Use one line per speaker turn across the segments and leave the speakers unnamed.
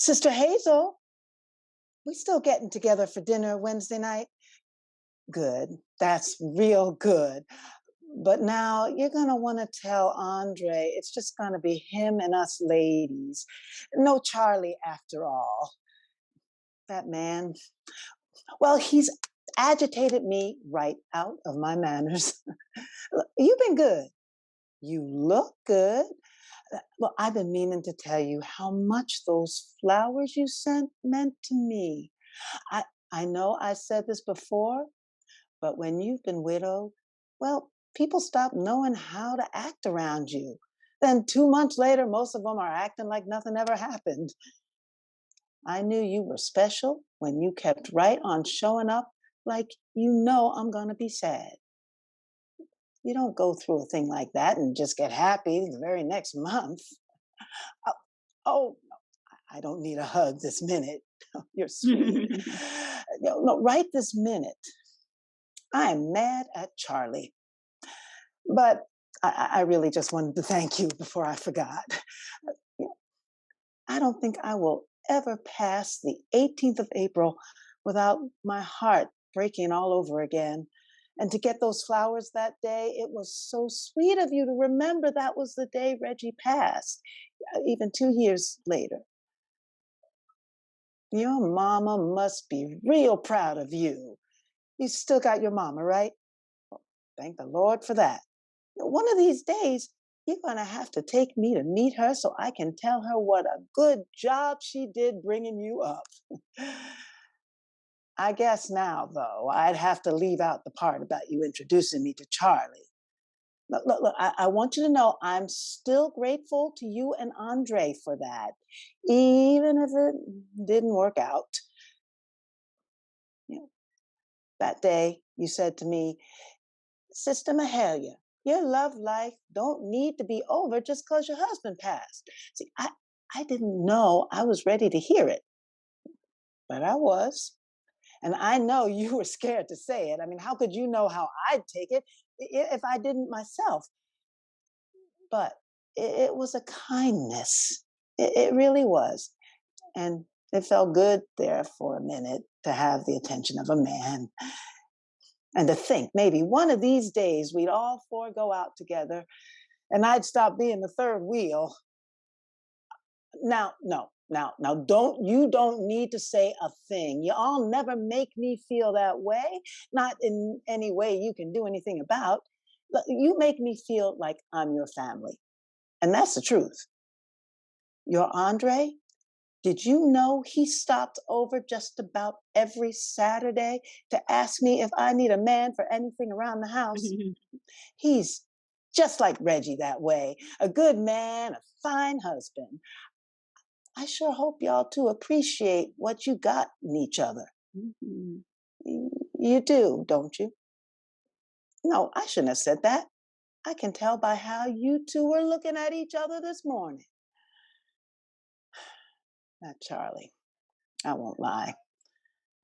Sister Hazel, we still getting together for dinner Wednesday night? Good. That's real good. But now you're going to want to tell Andre it's just going to be him and us ladies. No Charlie after all. That man, well, he's agitated me right out of my manners. You've been good. You look good. Well, I've been meaning to tell you how much those flowers you sent meant to me. I, I know I said this before, but when you've been widowed, well, people stop knowing how to act around you. Then 2 months later, most of them are acting like nothing ever happened. I knew you were special when you kept right on showing up like you know I'm going to be sad. You don't go through a thing like that and just get happy the very next month. Oh, oh, I don't need a hug this minute. You're sweet. No, right this minute. I am mad at Charlie. But I really just wanted to thank you before I forgot. I don't think I will ever pass the 18th of April without my heart breaking all over again. And to get those flowers that day, it was so sweet of you to remember that was the day Reggie passed, even 2 years later. Your mama must be real proud of you. You still got your mama, right? Well, thank the Lord for that. One of these days, you're going to have to take me to meet her so I can tell her what a good job she did bringing you up. I guess now, though, I'd have to leave out the part about you introducing me to Charlie. Look, I want you to know I'm still grateful to you and Andre for that, even if it didn't work out. You know, that day, you said to me, Sister Mahalia, your love life don't need to be over just because your husband passed. See, I didn't know I was ready to hear it, but I was. And I know you were scared to say it. I mean, how could you know how I'd take it if I didn't myself? But it was a kindness. It really was. And it felt good there for a minute to have the attention of a man. And to think maybe one of these days we'd all four go out together and I'd stop being the third wheel. Now, no, now, don't need to say a thing. You all never make me feel that way, not in any way you can do anything about. You make me feel like I'm your family. And that's the truth. Your Andre, did you know he stopped over just about every Saturday to ask me if I need a man for anything around the house? He's just like Reggie that way, a good man, a fine husband. I sure hope y'all two appreciate what you got in each other. Mm-hmm. You do, don't you? No, I shouldn't have said that. I can tell by how you two were looking at each other this morning. Now, Charlie, I won't lie.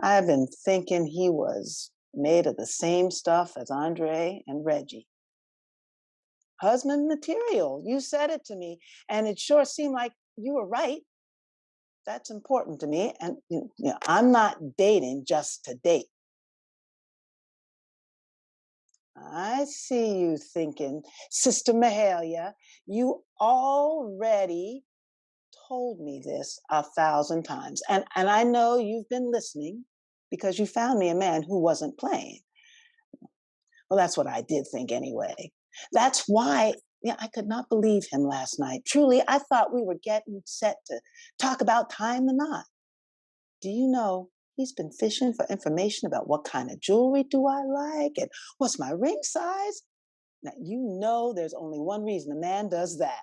I've been thinking he was made of the same stuff as Andre and Reggie. Husband material, you said it to me, and it sure seemed like you were right. That's important to me, and I'm not dating just to date. I see you thinking, Sister Mahalia, you already told me this 1,000 times. And I know you've been listening because you found me a man who wasn't playing. Well, that's what I did think anyway. That's why I could not believe him last night. Truly, I thought we were getting set to talk about tying the knot. Do you know he's been fishing for information about what kind of jewelry do I like and what's my ring size? Now, you know there's only one reason a man does that.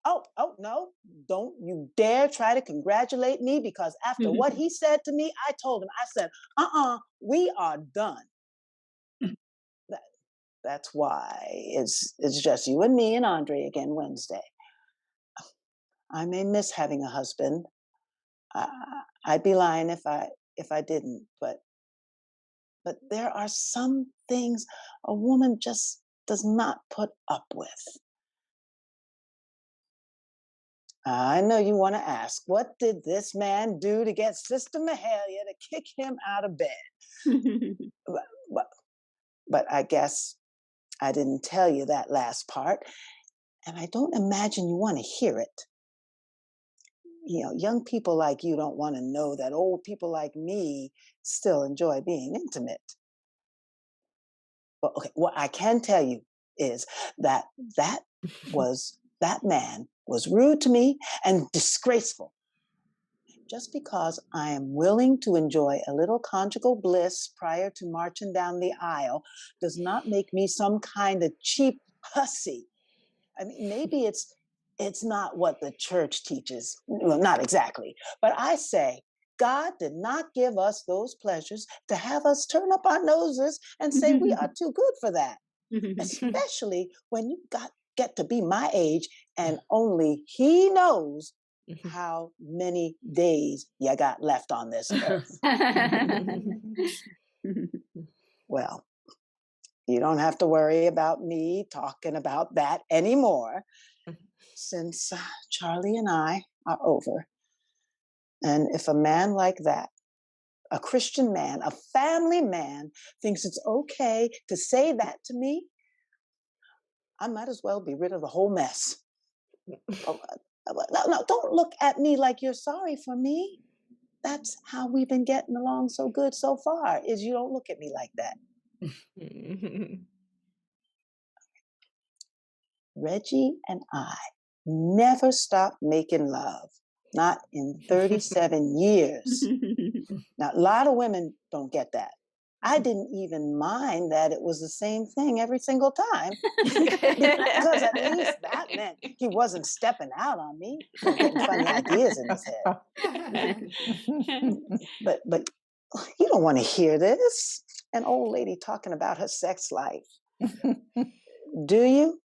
Oh, no, don't you dare try to congratulate me because after what he said to me, I told him, I said, we are done. That's why it's just you and me and Andre again Wednesday. I may miss having a husband. I'd be lying if I didn't, but there are some things a woman just does not put up with. I know you want to ask, what did this man do to get Sister Mahalia to kick him out of bed? But, but, but I guess I didn't tell you that last part, and I don't imagine you want to hear it. Young people like you don't want to know that old people like me still enjoy being intimate. But okay, what I can tell you is that that that man was rude to me and disgraceful. Just because I am willing to enjoy a little conjugal bliss prior to marching down the aisle does not make me some kind of cheap hussy. I mean, maybe it's not what the church teaches. Well, not exactly. But I say, God did not give us those pleasures to have us turn up our noses and say we are too good for that. Especially when you get to be my age and only He knows how many days you got left on this earth. Well, you don't have to worry about me talking about that anymore, since Charlie and I are over. And if a man like that, a Christian man, a family man, thinks it's okay to say that to me, I might as well be rid of the whole mess. No, don't look at me like you're sorry for me. That's how we've been getting along so good so far, is you don't look at me like that. Reggie and I never stopped making love, not in 37 years. Now, a lot of women don't get that. I didn't even mind that it was the same thing every single time, because at least that meant he wasn't stepping out on me, getting funny ideas in his head. But you don't want to hear this. An old lady talking about her sex life. Do you?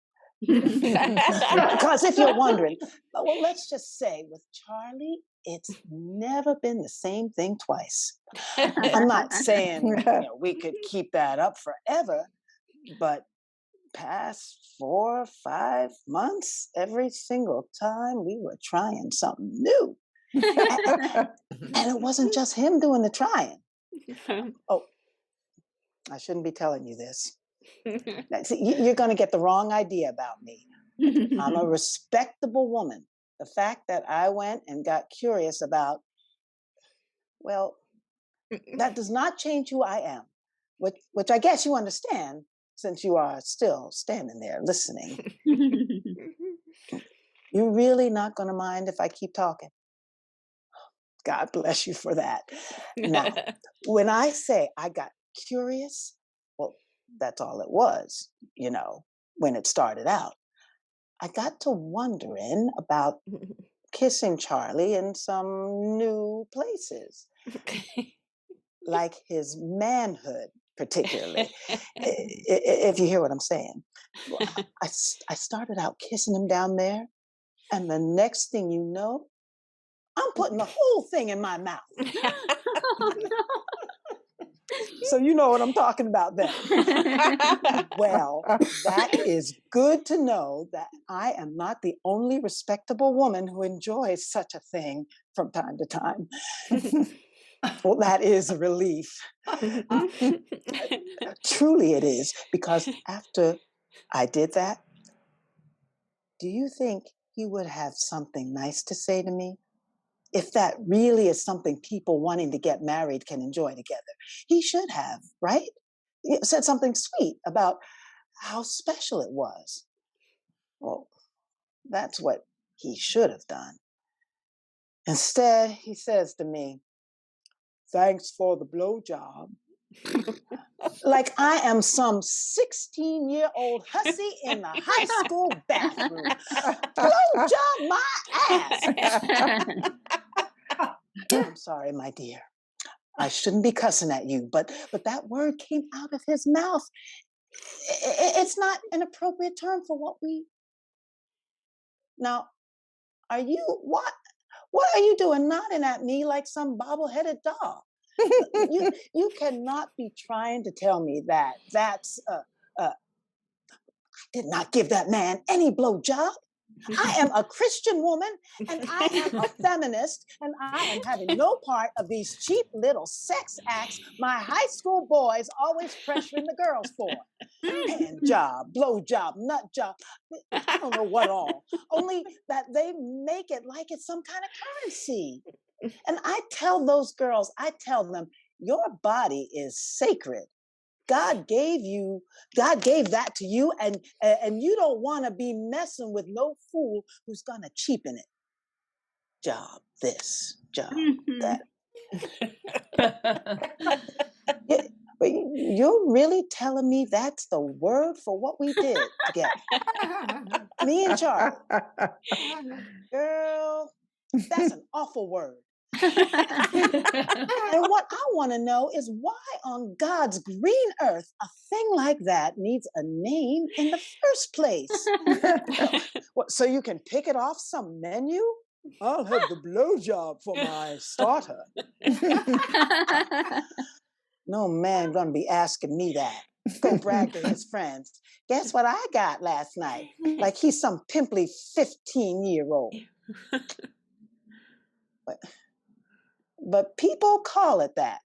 Because if you're wondering, well, let's just say with Charlie, it's never been the same thing twice. I'm not saying we could keep that up forever, but past 4 or 5 months, every single time we were trying something new. And it wasn't just him doing the trying. Oh, I shouldn't be telling you this. See, you're going to get the wrong idea about me. I'm a respectable woman. The fact that I went and got curious about, well, that does not change who I am, which I guess you understand since you are still standing there listening. You're really not going to mind if I keep talking? God bless you for that. Now, when I say I got curious, well, that's all it was, when it started out. I got to wondering about kissing Charlie in some new places, like his manhood, particularly, if you hear what I'm saying. Well, I started out kissing him down there, and the next thing you know, I'm putting the whole thing in my mouth. Oh, no. So you know what I'm talking about then. Well, that is good to know that I am not the only respectable woman who enjoys such a thing from time to time. Well, that is a relief. Truly it is, because after I did that, do you think he would have something nice to say to me? If that really is something people wanting to get married can enjoy together, he should have, right? He said something sweet about how special it was. Well, that's what he should have done. Instead, he says to me, "Thanks for the blowjob." Like I am some 16-year-old hussy in the high school bathroom. Blowjob my ass. I'm sorry, my dear. I shouldn't be cussing at you, but that word came out of his mouth. It's not an appropriate term for what we... Now, are you... What are you doing nodding at me like some bobble-headed doll? You cannot be trying to tell me that's... I did not give that man any blowjob. I am a Christian woman and I am a feminist and I am having no part of these cheap little sex acts my high school boys always pressuring the girls for. Hand job, blow job, nut job. I don't know what all. Only that they make it like it's some kind of currency. And I tell those girls, I tell them, your body is sacred. God gave that to you, and you don't want to be messing with no fool who's gonna cheapen it. Job this, job that. You're really telling me that's the word for what we did together? Me and Charlie. Girl, that's an awful word. And what I want to know is why on God's green earth a thing like that needs a name in the first place. So you can pick it off some menu? I'll have the blowjob for my starter. No man gonna be asking me that. Go brag to his friends. Guess what I got last night? Like he's some pimply 15-year-old. But people call it that.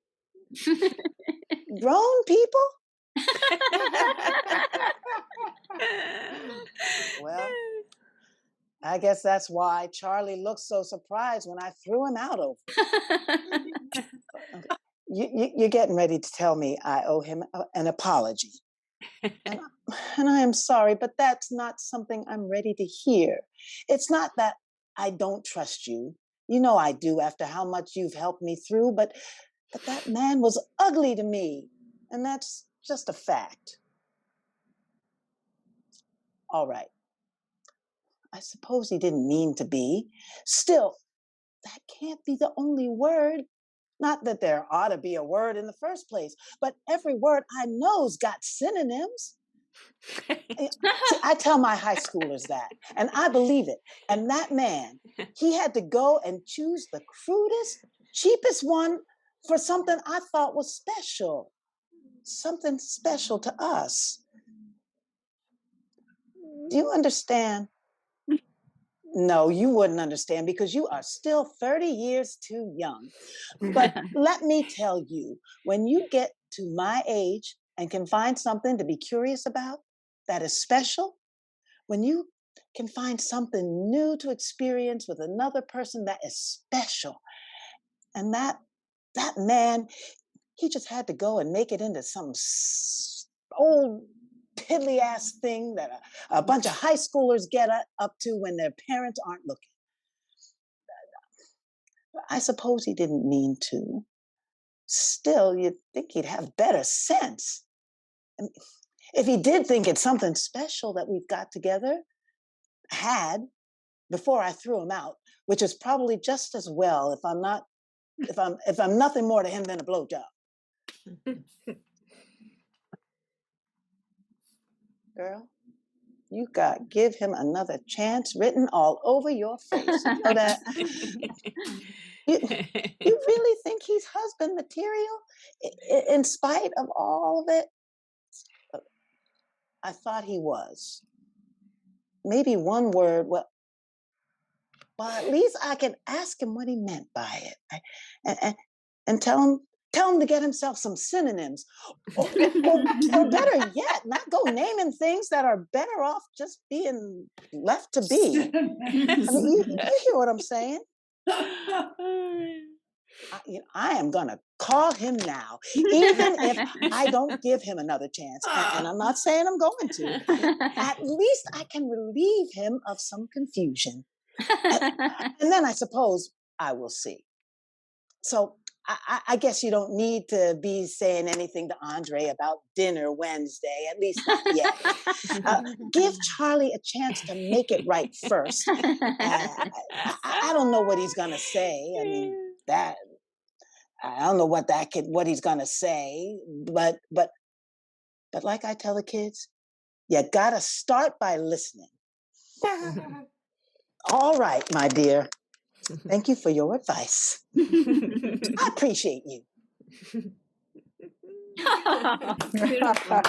Grown people? Well, I guess that's why Charlie looked so surprised when I threw him out over it. You're getting ready to tell me I owe him an apology. And I am sorry, but that's not something I'm ready to hear. It's not that I don't trust you. You know I do after how much you've helped me through, but that man was ugly to me. And that's just a fact. All right. I suppose he didn't mean to be. Still, that can't be the only word. Not that there ought to be a word in the first place, but every word I know's got synonyms. See, I tell my high schoolers that, and I believe it. And that man, he had to go and choose the crudest, cheapest one for something I thought was special. Something special to us. Do you understand? No, you wouldn't understand because you are still 30 years too young. But let me tell you, when you get to my age and can find something to be curious about that is special, when you can find something new to experience with another person that is special, and that man, he just had to go and make it into some old piddly ass thing that a bunch of high schoolers get up to when their parents aren't looking. I suppose he didn't mean to. Still, you'd think he'd have better sense. I mean, if he did think it's something special that we've got together, before I threw him out, which is probably just as well if I'm nothing more to him than a blowjob. Girl, you got give him another chance written all over your face. You know that? You really think he's husband material in spite of all of it? I thought he was. Maybe one word, well, at least I can ask him what he meant by it. And tell him to get himself some synonyms. Or better yet, not go naming things that are better off just being left to be. I mean, you hear what I'm saying? I am going to call him now, even if I don't give him another chance. And I'm not saying I'm going to. At least I can relieve him of some confusion. And then I suppose I will see. So I guess you don't need to be saying anything to Andre about dinner Wednesday, at least not yet. Give Charlie a chance to make it right first. I don't know what he's going to say. I mean, I don't know what he's going to say, but like I tell the kids, you got to start by listening. All right, my dear. Thank you for your advice. I appreciate you.
Beautiful.